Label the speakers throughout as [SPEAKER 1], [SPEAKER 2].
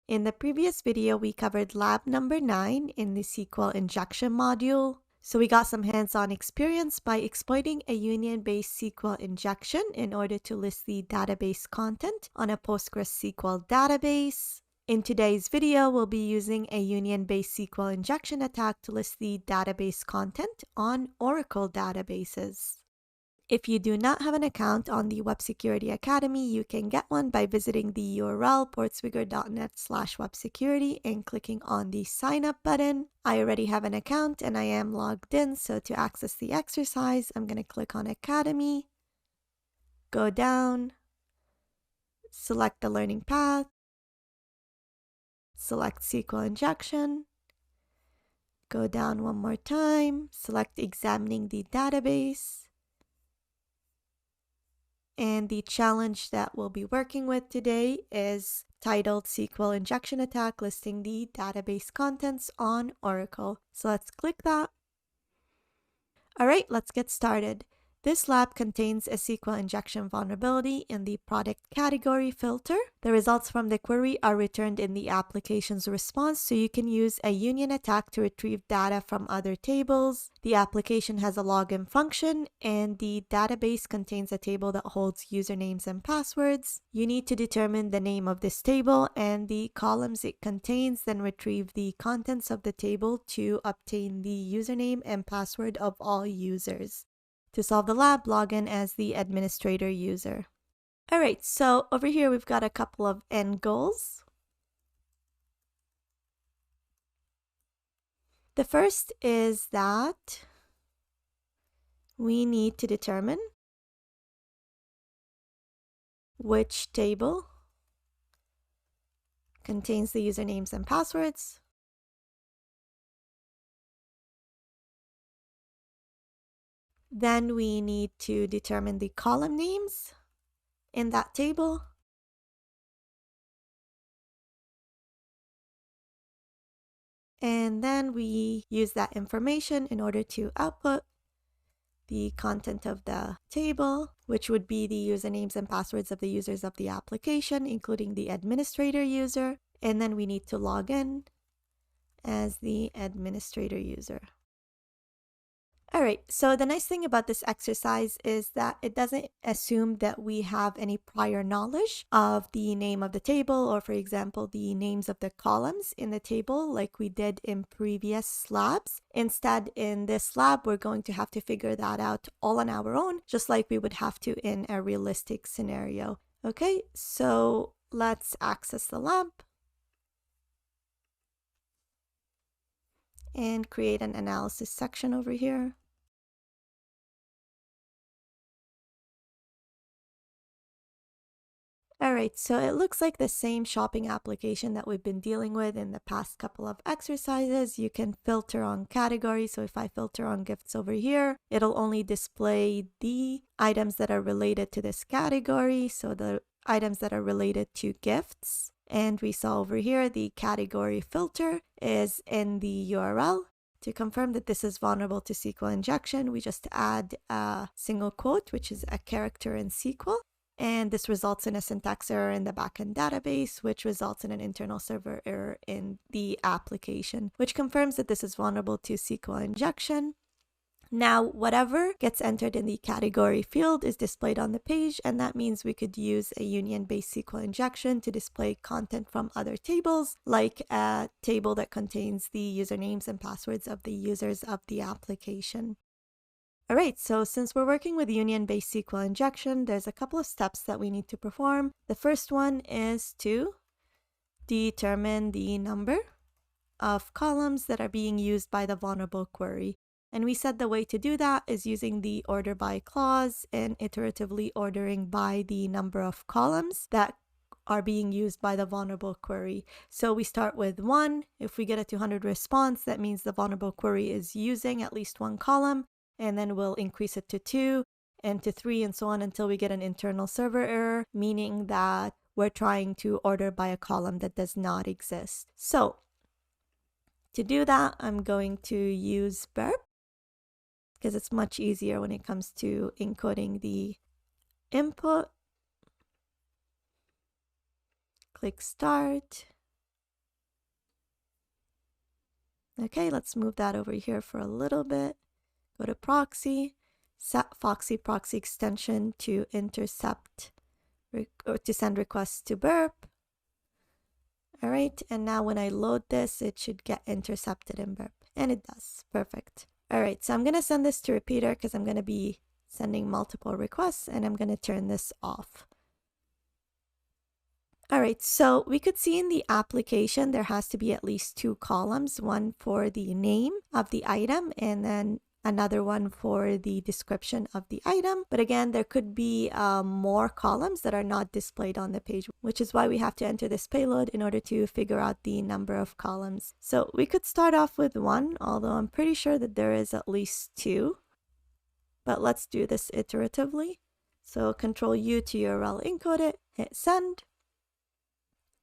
[SPEAKER 1] In the previous video, we covered lab number 9 in the SQL injection module. So we got some hands-on experience by exploiting a union-based SQL injection in order to list the database content on a PostgreSQL database. In today's video, we'll be using a union-based SQL injection attack to list the database content on Oracle databases. If you do not have an account on the Web Security Academy, you can get one by visiting the URL portswigger.net/websecurity and clicking on the sign up button. I already have an account and I am logged in, so to access the exercise, I'm going to click on Academy, go down, select the learning path, select SQL injection, go down one more time, select examining the database. And the challenge that we'll be working with today is titled SQL Injection Attack listing the database contents on Oracle. So let's click that. All right, let's get started. This lab contains a SQL injection vulnerability in the product category filter. The results from the query are returned in the application's response, so you can use a union attack to retrieve data from other tables. The application has a login function, and the database contains a table that holds usernames and passwords. You need to determine the name of this table and the columns it contains, then retrieve the contents of the table to obtain the username and password of all users. To solve the lab, log in as the administrator user. All right, so over here we've got a couple of end goals. The first is that we need to determine which table contains the usernames and passwords. Then we need to determine the column names in that table. And then we use that information in order to output the content of the table, which would be the usernames and passwords of the users of the application, including the administrator user. And then we need to log in as the administrator user. All right, so the nice thing about this exercise is that it doesn't assume that we have any prior knowledge of the name of the table or, for example, the names of the columns in the table like we did in previous labs. Instead, in this lab, we're going to have to figure that out all on our own, just like we would have to in a realistic scenario. Okay, so let's access the lab and create an analysis section over here. All right, so it looks like the same shopping application that we've been dealing with in the past couple of exercises. You can filter on category. So if I filter on gifts over here, it'll only display the items that are related to this category. So the items that are related to gifts. And we saw over here, the category filter is in the URL. To confirm that this is vulnerable to SQL injection, we just add a single quote, which is a character in SQL. And this results in a syntax error in the backend database, which results in an internal server error in the application, which confirms that this is vulnerable to SQL injection. Now, whatever gets entered in the category field is displayed on the page, and that means we could use a union-based SQL injection to display content from other tables, like a table that contains the usernames and passwords of the users of the application. All right, so since we're working with union-based SQL injection, there's a couple of steps that we need to perform. The first one is to determine the number of columns that are being used by the vulnerable query. And we said the way to do that is using the order by clause and iteratively ordering by the number of columns that are being used by the vulnerable query. So we start with 1. If we get a 200 response, that means the vulnerable query is using at least one column. And then we'll increase it to 2 and to 3 and so on until we get an internal server error, meaning that we're trying to order by a column that does not exist. So to do that, I'm going to use burp because it's much easier when it comes to encoding the input. Click start. Okay, let's move that over here for a little bit. Go to proxy, set Foxy proxy extension to intercept or to send requests to burp. All right, and now when I load this, it should get intercepted in burp, and it does. Perfect. All right, so I'm going to send this to repeater because I'm going to be sending multiple requests, and I'm going to turn this off. All right, so we could see in the application there has to be at least 2 columns, one for the name of the item and then another one for the description of the item. But again, there could be more columns that are not displayed on the page, which is why we have to enter this payload in order to figure out the number of columns. So we could start off with 1, although I'm pretty sure that there is at least 2. But let's do this iteratively. So Control U to URL encode it, hit send.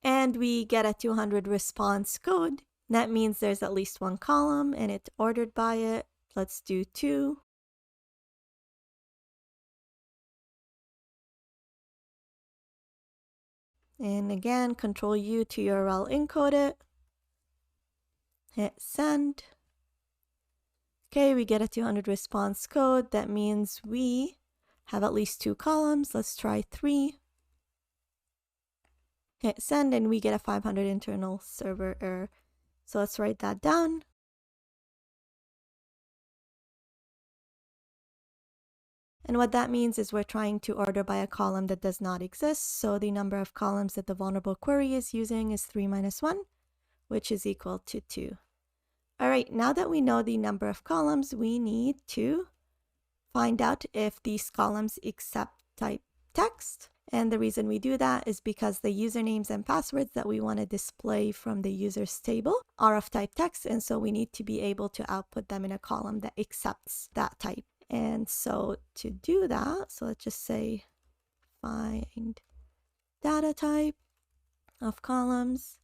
[SPEAKER 1] And we get a 200 response code. That means there's at least 1 column and it's ordered by it. Let's do 2. And again, Control U to URL encode it. Hit send. Okay, we get a 200 response code. That means we have at least 2 columns. Let's try 3. Hit send and we get a 500 internal server error. So let's write that down. And what that means is we're trying to order by a column that does not exist. So the number of columns that the vulnerable query is using is 3 minus 1, which is equal to 2. All right, now that we know the number of columns, we need to find out if these columns accept type text. And the reason we do that is because the usernames and passwords that we want to display from the users table are of type text. And so we need to be able to output them in a column that accepts that type. And so to do that, so let's just say find data type of columns.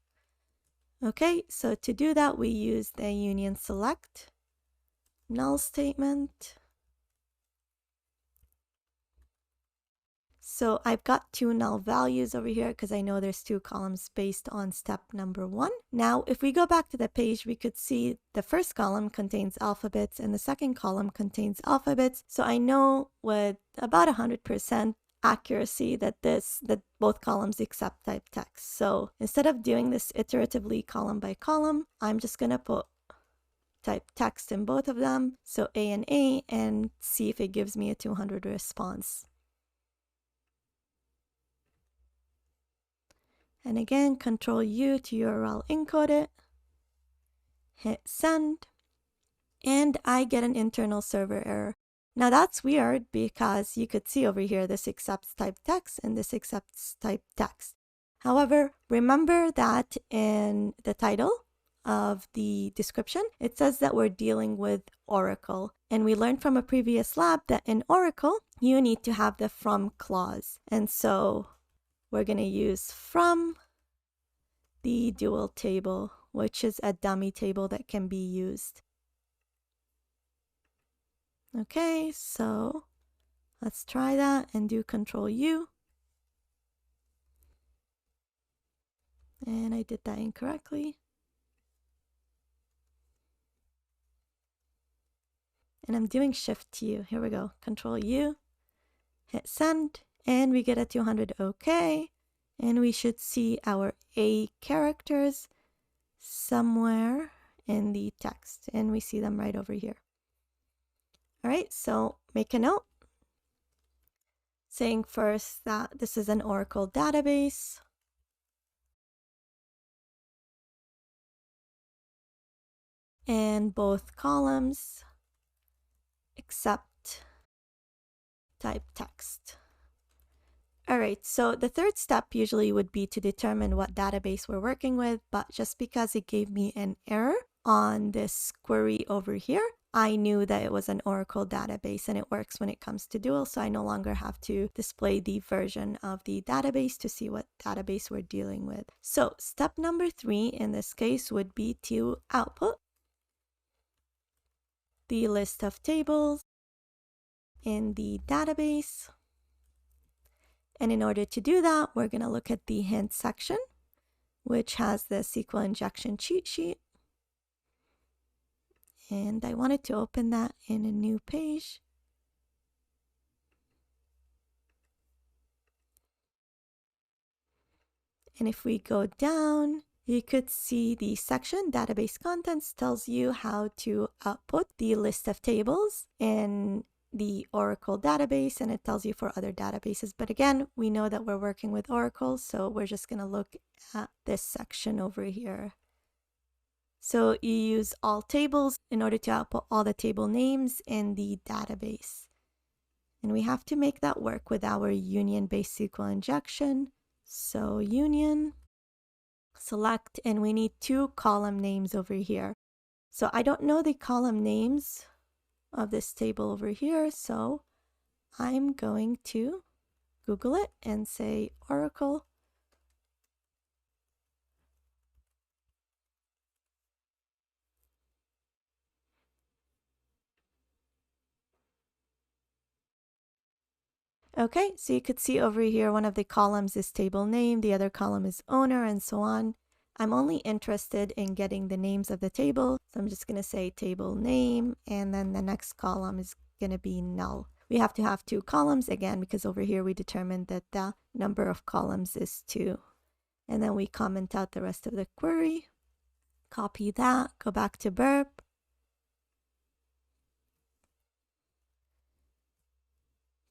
[SPEAKER 1] Okay, so to do that, we use the union select null statement. So I've got 2 null values over here because I know there's 2 columns based on step number 1. Now, if we go back to the page, we could see the first column contains alphabets and the second column contains alphabets. So I know with about 100% accuracy that both columns accept type text. So instead of doing this iteratively column by column, I'm just going to put type text in both of them. So A and see if it gives me a 200 response. And again, Control U to URL encode it, hit send, and I get an internal server error. Now that's weird because you could see over here this accepts type text and this accepts type text. However, remember that in the title of the description, it says that we're dealing with Oracle. And we learned from a previous lab that in Oracle, you need to have the from clause. And so we're going to use from the dual table, which is a dummy table that can be used. Okay, so let's try that and do Control U. And I did that incorrectly. And I'm doing Shift U. Here we go. Control U, hit send, and we get a 200 OK. And we should see our A characters somewhere in the text. And we see them right over here. All right, so make a note saying first that this is an Oracle database. And both columns accept type text. All right, so the third step usually would be to determine what database we're working with, but just because it gave me an error on this query over here, I knew that it was an Oracle database and it works when it comes to dual, so I no longer have to display the version of the database to see what database we're dealing with. So step number 3 in this case would be to output the list of tables in the database. And in order to do that, we're going to look at the hint section, which has the SQL injection cheat sheet. And I wanted to open that in a new page. And if we go down, you could see the section database contents tells you how to output the list of tables in the Oracle database, and it tells you for other databases. But again, we know that we're working with Oracle, so we're just going to look at this section over here. So you use all tables in order to output all the table names in the database. And we have to make that work with our union-based SQL injection. So union, select, and we need 2 column names over here. So I don't know the column names of this table over here, so I'm going to Google it and say Oracle. Okay, so you could see over here one of the columns is table name, the other column is owner, and so on. I'm only interested in getting the names of the table, so I'm just going to say table name, and then the next column is going to be null. We have to have 2 columns again because over here we determined that the number of columns is 2. And then we comment out the rest of the query, copy that, go back to burp,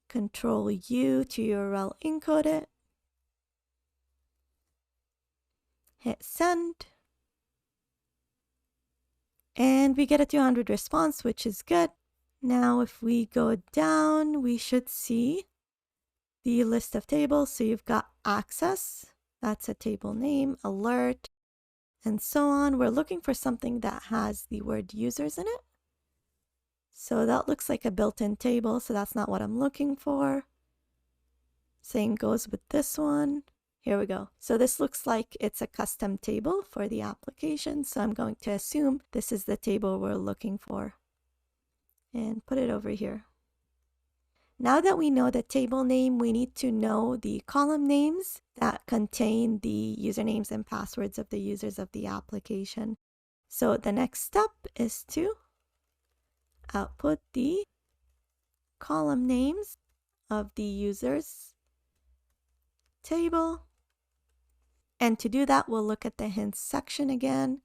[SPEAKER 1] Control U to URL encode it, hit send, and we get a 200 response, which is good. Now if we go down, we should see the list of tables. So you've got access, that's a table name, alert, and so on. We're looking for something that has the word users in it. So that looks like a built-in table, so that's not what I'm looking for. Same goes with this one. Here we go. So this looks like it's a custom table for the application. So I'm going to assume this is the table we're looking for and put it over here. Now that we know the table name, we need to know the column names that contain the usernames and passwords of the users of the application. So the next step is to output the column names of the users table. And to do that, we'll look at the hints section again.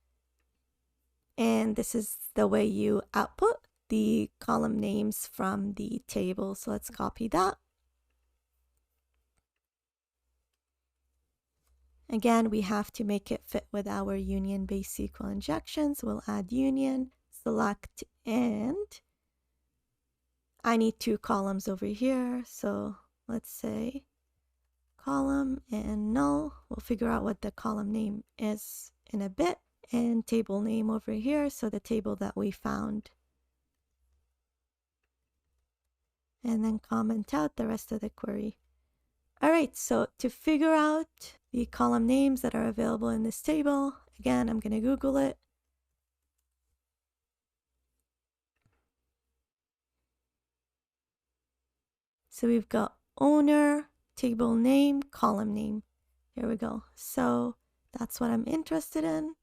[SPEAKER 1] And this is the way you output the column names from the table. So let's copy that. Again, we have to make it fit with our union-based SQL injections. We'll add union, select, and I need 2 columns over here. So let's say column and null. We'll figure out what the column name is in a bit. And table name over here. So the table that we found. And then comment out the rest of the query. All right, so to figure out the column names that are available in this table, again, I'm going to Google it. So we've got owner, table name, column name. Here we go. So that's what I'm interested in.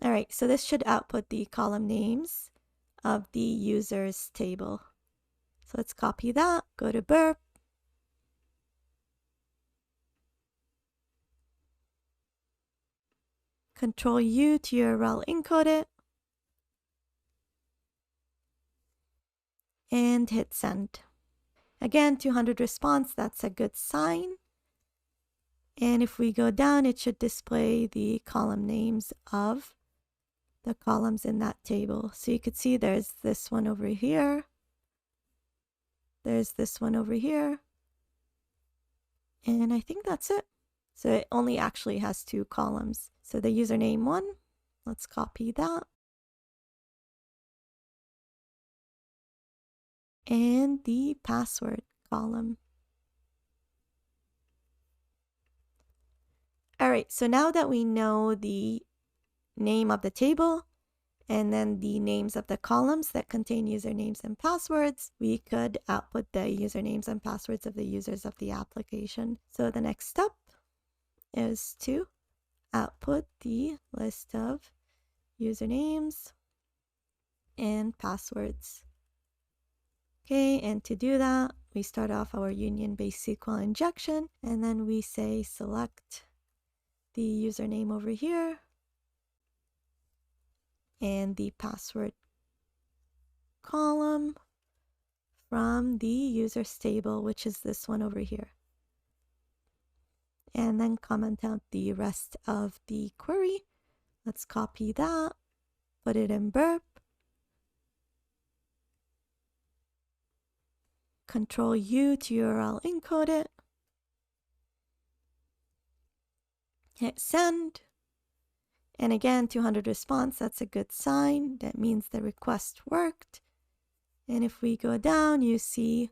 [SPEAKER 1] All right, so this should output the column names of the users table. So let's copy that, go to burp. Control U to URL encode it. And hit send. Again, 200 response, that's a good sign. And if we go down, it should display the column names of the columns in that table. So you could see there's this one over here. There's this one over here. And I think that's it. So it only actually has 2 columns. So the username one, let's copy that. And the password column. All right, so now that we know the name of the table and then the names of the columns that contain usernames and passwords, we could output the usernames and passwords of the users of the application. So the next step is to output the list of usernames, and passwords. Okay, and to do that, we start off our union-based SQL injection, and then we say select the username over here and the password column from the users table, which is this one over here. And then comment out the rest of the query. Let's copy that, put it in burp. Control U to URL encode it. Hit send. And again, 200 response, that's a good sign. That means the request worked. And if we go down, you see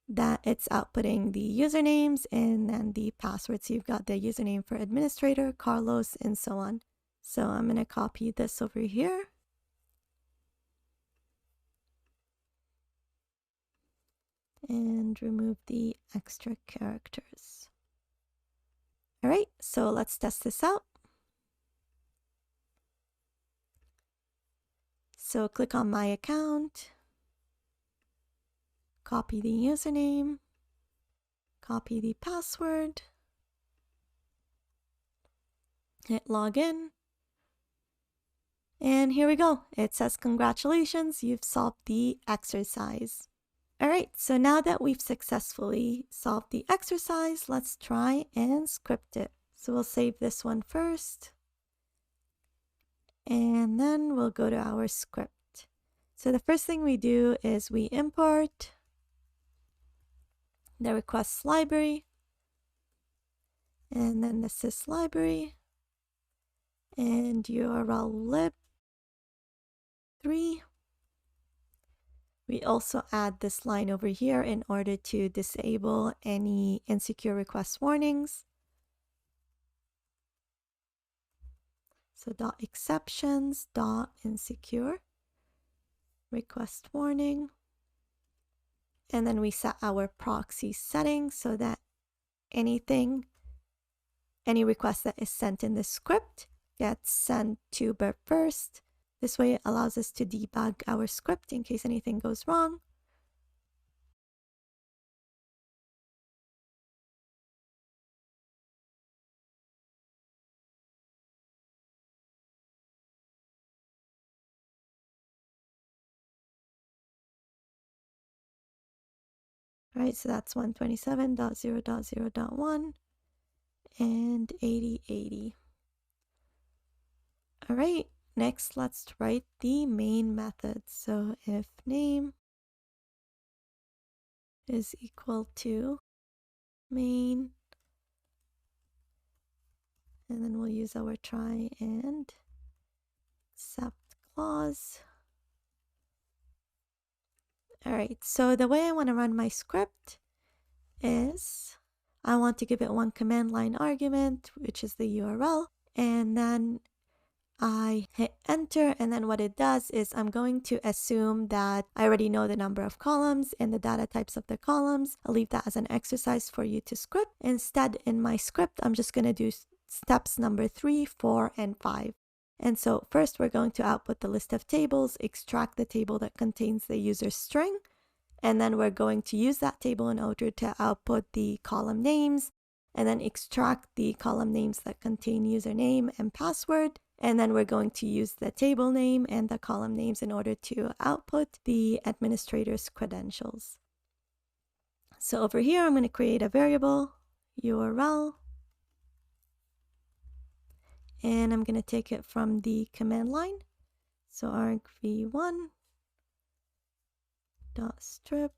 [SPEAKER 1] that it's outputting the usernames and then the passwords. You've got the username for administrator, Carlos, and so on. So I'm going to copy this over here. And remove the extra characters. All right, so let's test this out. So click on my account, copy the username, copy the password, hit login, and here we go. It says congratulations, you've solved the exercise. All right, so now that we've successfully solved the exercise, let's try and script it. So we'll save this one first, and then we'll go to our script. So the first thing we do is we import the requests library, and then the sys library, and URL lib3. We also add this line over here in order to disable any insecure request warnings. So .exceptions, .insecure, request warning. And then we set our proxy settings so that any request that is sent in the script gets sent to burp first. This way it allows us to debug our script in case anything goes wrong. All right, so that's 127.0.0.1 and 8080. All right, next let's write the main method. So if name is equal to main, and then we'll use our try and except clause. All right, so the way I want to run my script is I want to give it one command line argument, which is the URL, and then I hit enter, and then what it does is I'm going to assume that I already know the number of columns and the data types of the columns. I'll leave that as an exercise for you to script. Instead, in my script, I'm just going to do steps number 3, 4, and 5. And so first we're going to output the list of tables, extract the table that contains the user string, and then we're going to use that table in order to output the column names, and then extract the column names that contain username and password. And then we're going to use the table name and the column names in order to output the administrator's credentials. So over here, I'm going to create a variable URL, and I'm going to take it from the command line. So argv1 dot strip.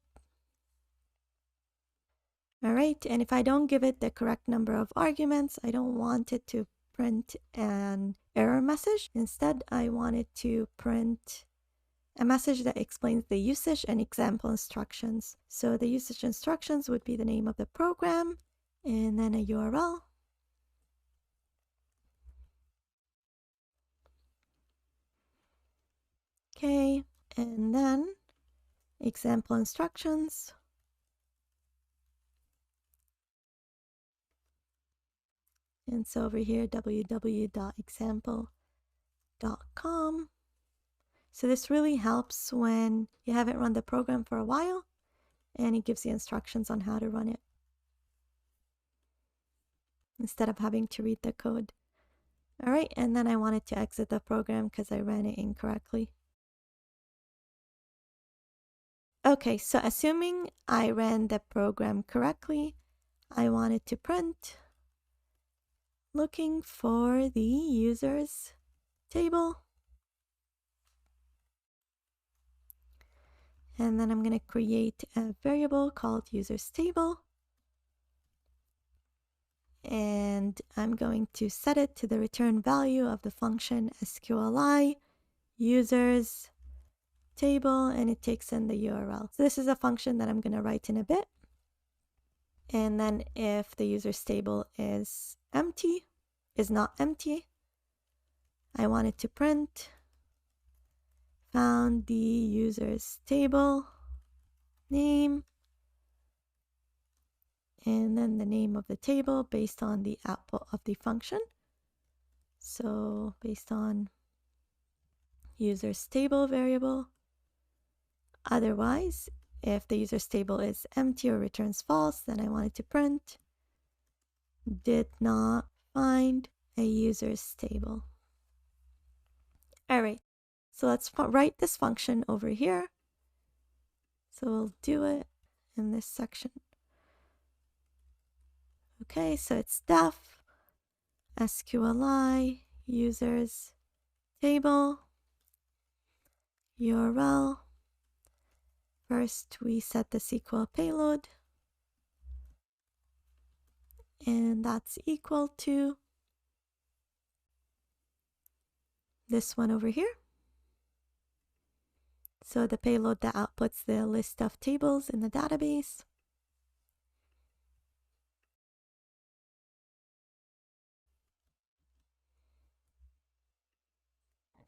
[SPEAKER 1] All right, and if I don't give it the correct number of arguments, I don't want it to print an error message. Instead, I want it to print a message that explains the usage and example instructions. So the usage instructions would be the name of the program and then a URL. Okay, and then example instructions. And so over here, www.example .com. So this really helps when you haven't run the program for a while, and it gives you instructions on how to run it instead of having to read the code. All right, and then I wanted to exit the program because I ran it incorrectly. Okay, so assuming I ran the program correctly, I wanted to print looking for the users table. And then I'm going to create a variable called users table. And I'm going to set it to the return value of the function SQLI users table, and it takes in the URL. So this is a function that I'm going to write in a bit. And then if the users table is not empty, I want it to print found the users table name, and then the name of the table based on the output of the function. So based on users table variable. Otherwise, if the users table is empty or returns false, then I want it to print did not find a users table. All right, so let's write this function over here. So we'll do it in this section. Okay, so it's def SQLI users table URL. First, we set the SQL payload, and that's equal to this one over here. So the payload that outputs the list of tables in the database.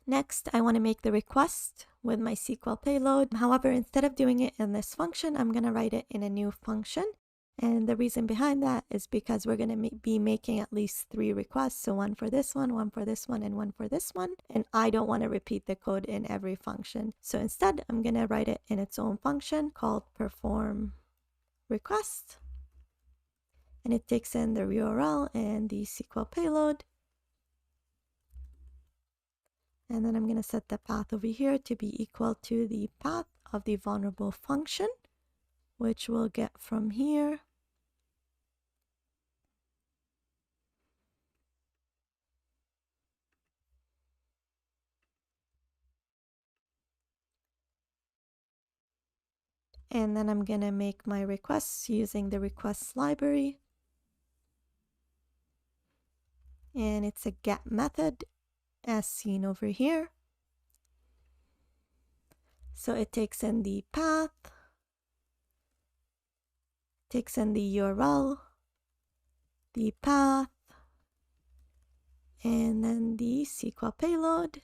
[SPEAKER 1] Next, I want to make the request with my SQL payload. However, instead of doing it in this function, I'm going to write it in a new function. And the reason behind that is because we're going to be making at least 3 requests. So one for this one for this one, and one for this one. And I don't want to repeat the code in every function. So instead, I'm going to write it in its own function called perform request. And it takes in the URL and the SQL payload. And then I'm going to set the path over here to be equal to the path of the vulnerable function, which we'll get from here. And then I'm going to make my requests using the requests library. And it's a get method as seen over here. So it takes in the path, takes in the URL, the path, and then the SQL payload.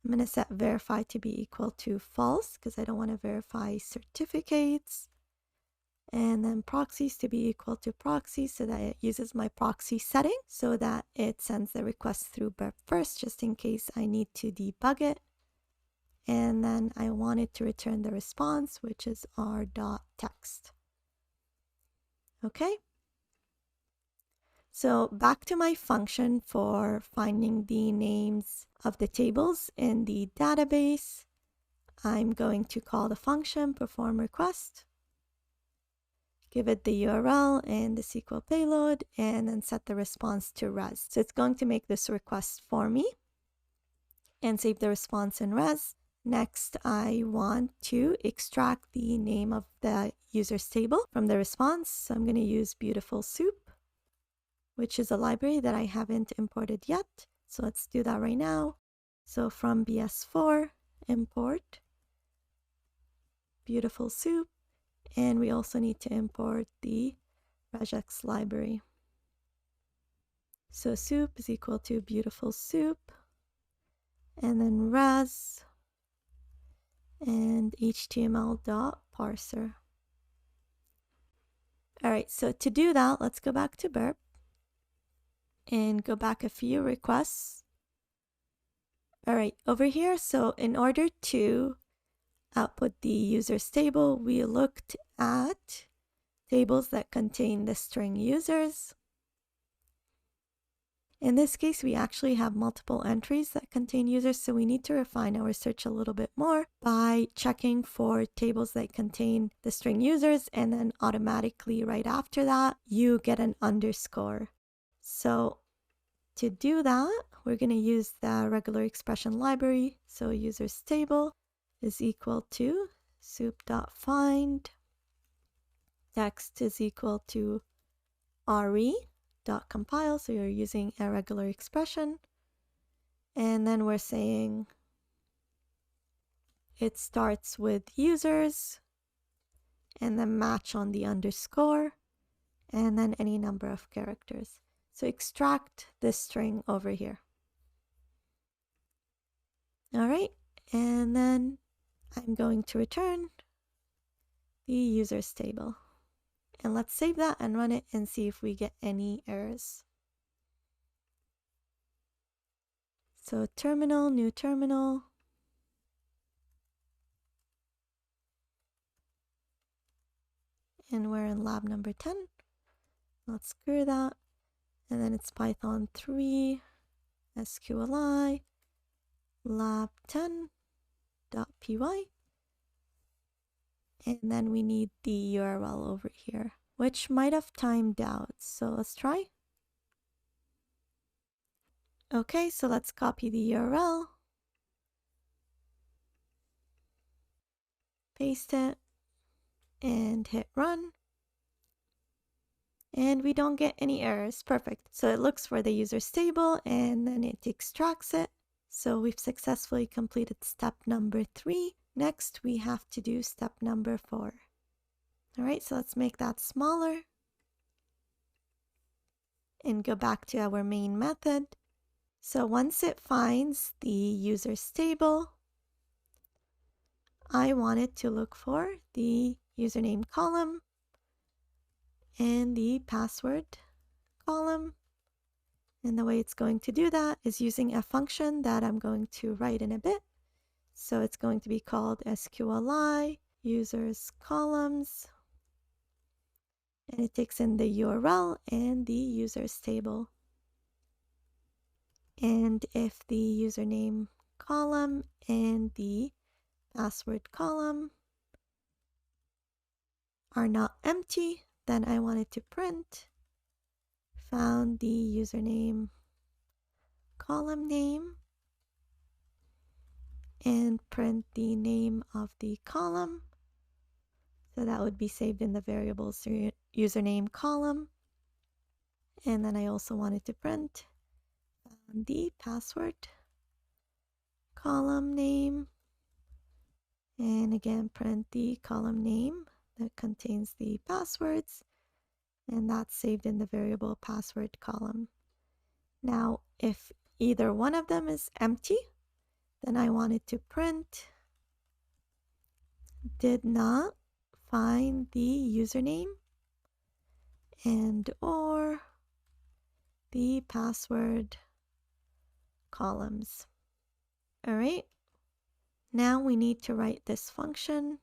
[SPEAKER 1] I'm going to set verify to be equal to false because I don't want to verify certificates. And then proxies to be equal to proxies so that it uses my proxy setting so that it sends the request through burp first just in case I need to debug it. And then I want it to return the response, which is r.text. Okay. So back to my function for finding the names of the tables in the database. I'm going to call the function perform request. Give it the URL and the SQL payload, and then set the response to res. So it's going to make this request for me and save the response in res. Next, I want to extract the name of the users table from the response. So I'm going to use Beautiful Soup, which is a library that I haven't imported yet. So let's do that right now. So from BS4, import Beautiful Soup. And we also need to import the regex library. So soup is equal to Beautiful Soup, and then res and html.parser. All right, so to do that, let's go back to burp and go back a few requests. All right, over here, so in order to output the users table, we looked at tables that contain the string users. In this case, we actually have multiple entries that contain users, so we need to refine our search a little bit more by checking for tables that contain the string users, and then automatically right after that, you get an underscore. So to do that, we're going to use the regular expression library. So users table is equal to soup.find, text is equal to re.compile, so you're using a regular expression. And then we're saying it starts with users, and then match on the underscore, and then any number of characters. So extract this string over here. All right, and then I'm going to return the users table. And let's save that and run it and see if we get any errors. So terminal, new terminal. And we're in lab number 10. Let's clear that. And then it's Python 3, SQLI, lab10.py. And then we need the URL over here, which might have timed out. So let's try. Okay, so let's copy the URL, paste it, and hit run. And we don't get any errors. Perfect. So it looks for the users table and then it extracts it. So we've successfully completed step number 3. Next, we have to do step number 4. All right, so let's make that smaller and go back to our main method. So once it finds the users table, I want it to look for the username column and the password column. And the way it's going to do that is using a function that I'm going to write in a bit. So it's going to be called SQLI users columns. And it takes in the URL and the users table. And if the username column and the password column are not empty, then I want it to print found the username column name and print the name of the column. So that would be saved in the variables username column. And then I also wanted to print the password column name. And again, print the column name that contains the passwords. And that's saved in the variable password column. Now, if either one of them is empty, then I wanted to print did not find the username and or the password columns. All right, now we need to write this function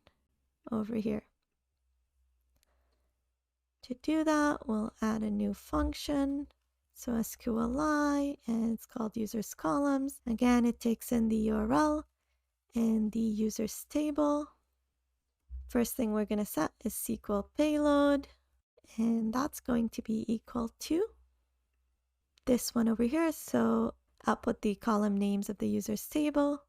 [SPEAKER 1] over here. To do that, we'll add a new function. So SQLI, and it's called users columns. Again, it takes in the URL and the users table. First thing we're going to set is SQL payload, and that's going to be equal to this one over here. So output the column names of the users table.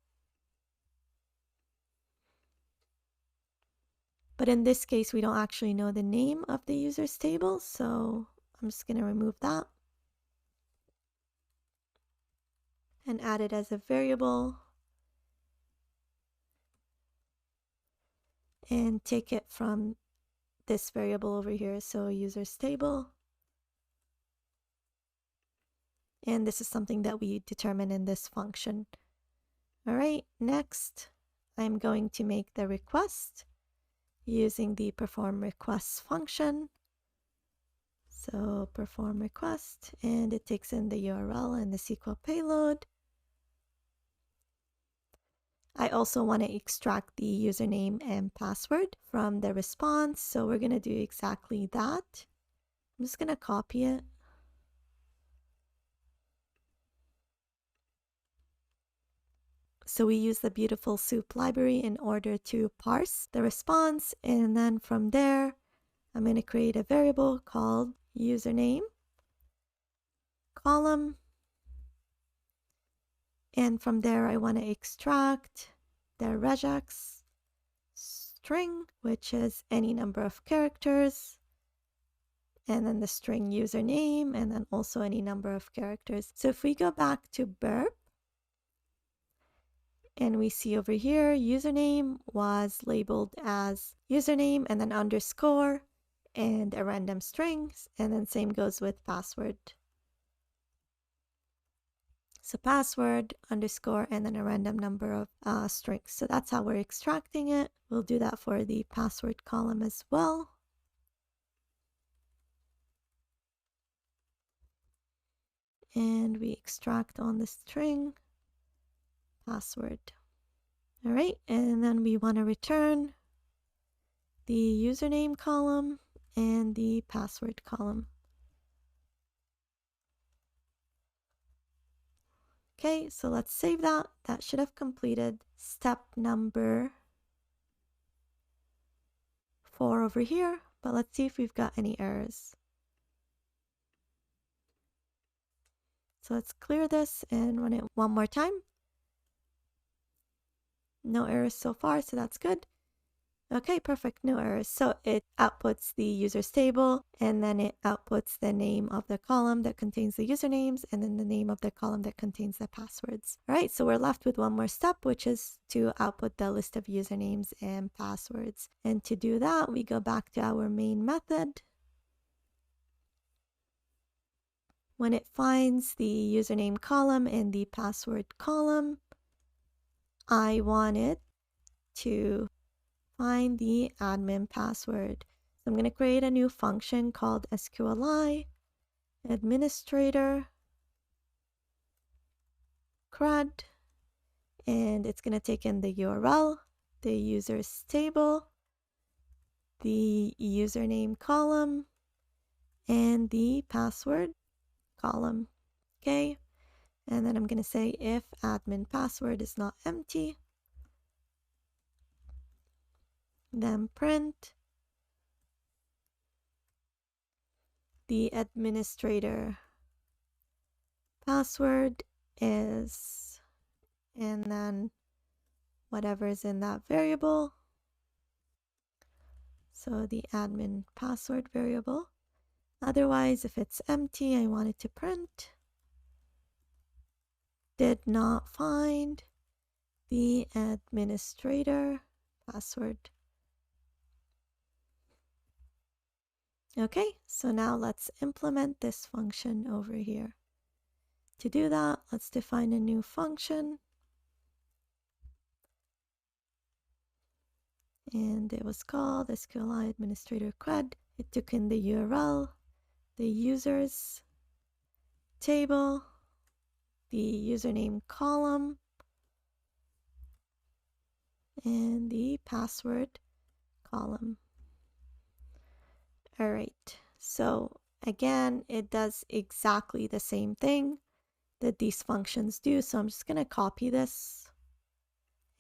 [SPEAKER 1] But in this case, we don't actually know the name of the users table, so I'm just going to remove that and add it as a variable and take it from this variable over here. So users table. And this is something that we determine in this function. All right, next, I'm going to make the request using the perform request function. So perform request, and it takes in the URL and the SQL payload. I also want to extract the username and password from the response. So we're going to do exactly that. I'm just going to copy it. So we use the beautiful soup library in order to parse the response. And then from there, I'm going to create a variable called username column. And from there, I want to extract the regex string, which is any number of characters, and then the string username, and then also any number of characters. So if we go back to burp, and we see over here, username was labeled as username and then underscore and a random string, and then same goes with password. So password, underscore, and then a random number of strings. So that's how we're extracting it. We'll do that for the password column as well. And we extract on the string password. All right, and then we want to return the username column and the password column. Okay, so let's save that. That should have completed step number 4 over here, but let's see if we've got any errors. So let's clear this and run it one more time. No errors so far, so that's good. Okay, perfect, no errors. So it outputs the users table, and then it outputs the name of the column that contains the usernames, and then the name of the column that contains the passwords. All right, so we're left with one more step, which is to output the list of usernames and passwords. And to do that, we go back to our main method. When it finds the username column and the password column, I want it to find the admin password. So I'm going to create a new function called SQL administrator cred, and it's going to take in the URL, the users table, the username column, and the password column. Okay, and then I'm going to say if admin password is not empty, then print the administrator password is, and then whatever is in that variable. So the admin password variable. Otherwise, if it's empty, I want it to print did not find the administrator password. Okay, so now let's implement this function over here. To do that, let's define a new function. And it was called SQL administrator cred. It took in the URL, the users table, the username column, and the password column. All right, so again, it does exactly the same thing that these functions do. So I'm just going to copy this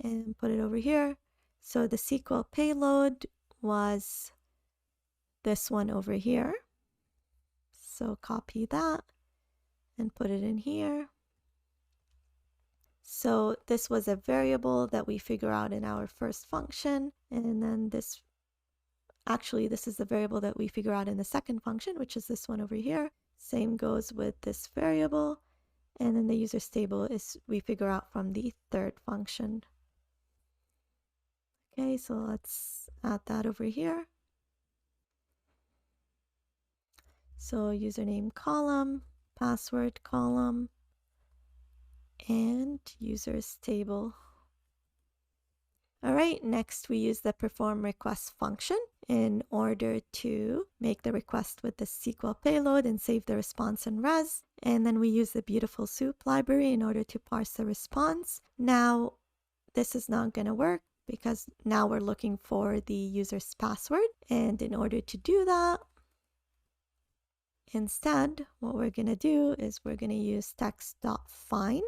[SPEAKER 1] and put it over here. So the SQL payload was this one over here. So copy that and put it in here. So this was a variable that we figure out in our first function. And then this is the variable that we figure out in the second function, which is this one over here. Same goes with this variable. And then the users table is we figure out from the third function. Okay, so let's add that over here. So username column, password column, and users table. All right, next we use the perform request function in order to make the request with the SQL payload and save the response in res. And then we use the beautiful soup library in order to parse the response. Now, this is not going to work because now we're looking for the user's password. And in order to do that, instead, what we're going to do is we're going to use text.find,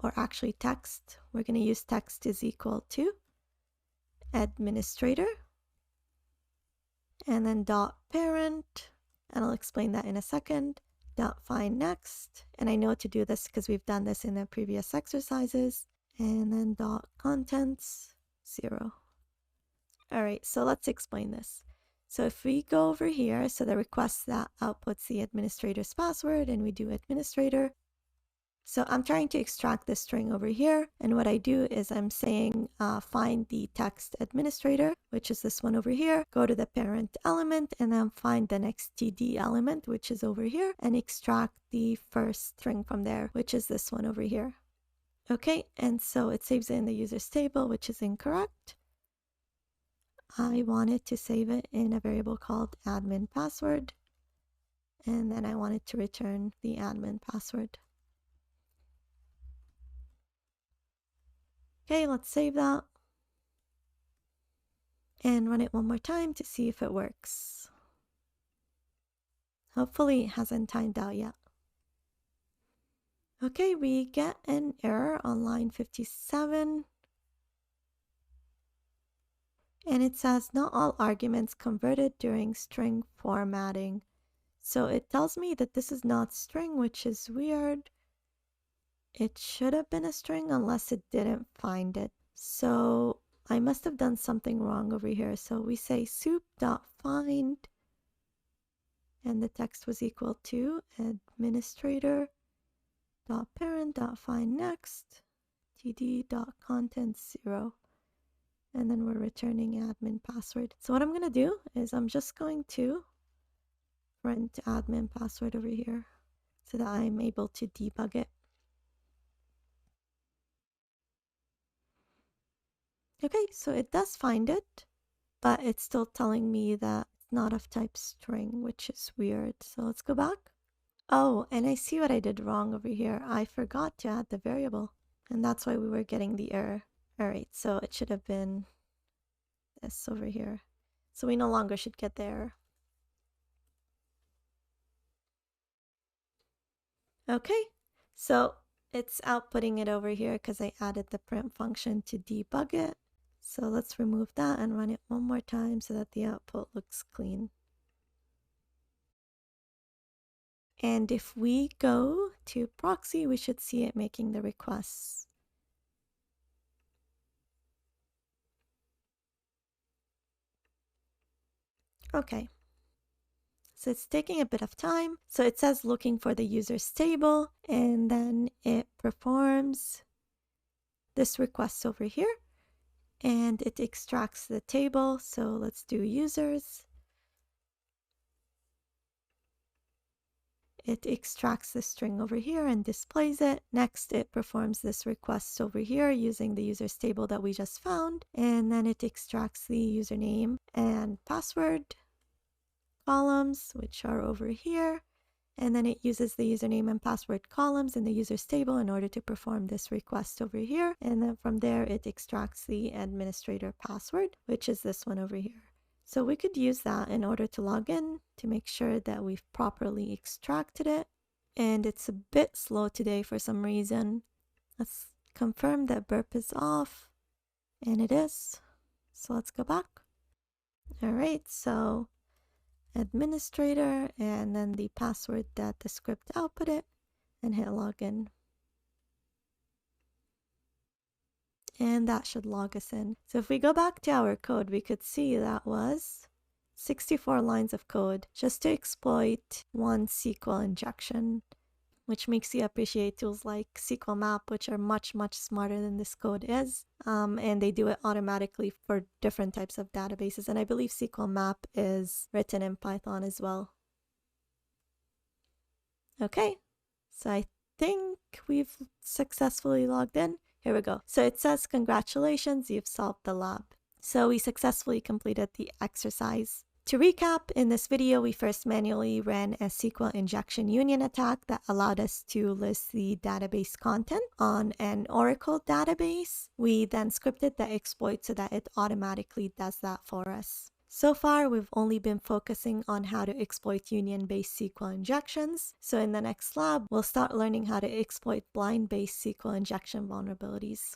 [SPEAKER 1] or actually text. We're going to use text is equal to administrator, and then dot parent, and I'll explain that in a second, dot find next. And I know to do this because we've done this in the previous exercises, and then dot contents 0. All right, so let's explain this. So if we go over here, so the request that outputs the administrator's password, and we do administrator. So I'm trying to extract this string over here, and what I do is I'm saying find the text administrator, which is this one over here, go to the parent element, and then find the next TD element, which is over here, and extract the first string from there, which is this one over here. Okay, and so it saves it in the users table, which is incorrect. I wanted to save it in a variable called admin password, and then I wanted to return the admin password. Okay, let's save that and run it one more time to see if it works. Hopefully it hasn't timed out yet. Okay, we get an error on line 57. And it says not all arguments converted during string formatting. So it tells me that this is not string, which is weird. It should have been a string unless it didn't find it. So I must have done something wrong over here. So we say soup.find, and the text was equal to administrator.parent.find next, td.contents 0. And then we're returning admin password. So what I'm going to do is I'm just going to print admin password over here so that I'm able to debug it. Okay, so it does find it, but it's still telling me that it's not of type string, which is weird. So let's go back. Oh, and I see what I did wrong over here. I forgot to add the variable, and that's why we were getting the error. All right, so it should have been this over here. So we no longer should get the error. Okay, so it's outputting it over here because I added the print function to debug it. So let's remove that and run it one more time so that the output looks clean. And if we go to proxy, we should see it making the requests. Okay. So it's taking a bit of time. So it says looking for the user's table, and then it performs this request over here, and it extracts the table. So let's do users. It extracts the string over here and displays it. Next, it performs this request over here using the user's table that we just found, and then it extracts the username and password columns, which are over here, and then it uses the username and password columns in the user's table in order to perform this request over here, and then from there it extracts the administrator password, which is this one over here. So we could use that in order to log in to make sure that we've properly extracted it, and it's a bit slow today for some reason. Let's confirm that burp is off, and it is. So let's go back. All right, so administrator, and then the password that the script outputted, and hit login. And that should log us in. So if we go back to our code, we could see that was 64 lines of code just to exploit one SQL injection, which makes you appreciate tools like SQL Map, which are much, much smarter than this code is. And they do it automatically for different types of databases. And I believe SQL Map is written in Python as well. Okay, so I think we've successfully logged in. Here we go. So it says, congratulations, you've solved the lab. So we successfully completed the exercise. To recap, in this video, we first manually ran a SQL injection union attack that allowed us to list the database content on an Oracle database. We then scripted the exploit so that it automatically does that for us. So far, we've only been focusing on how to exploit union-based SQL injections. So in the next lab, we'll start learning how to exploit blind-based SQL injection vulnerabilities.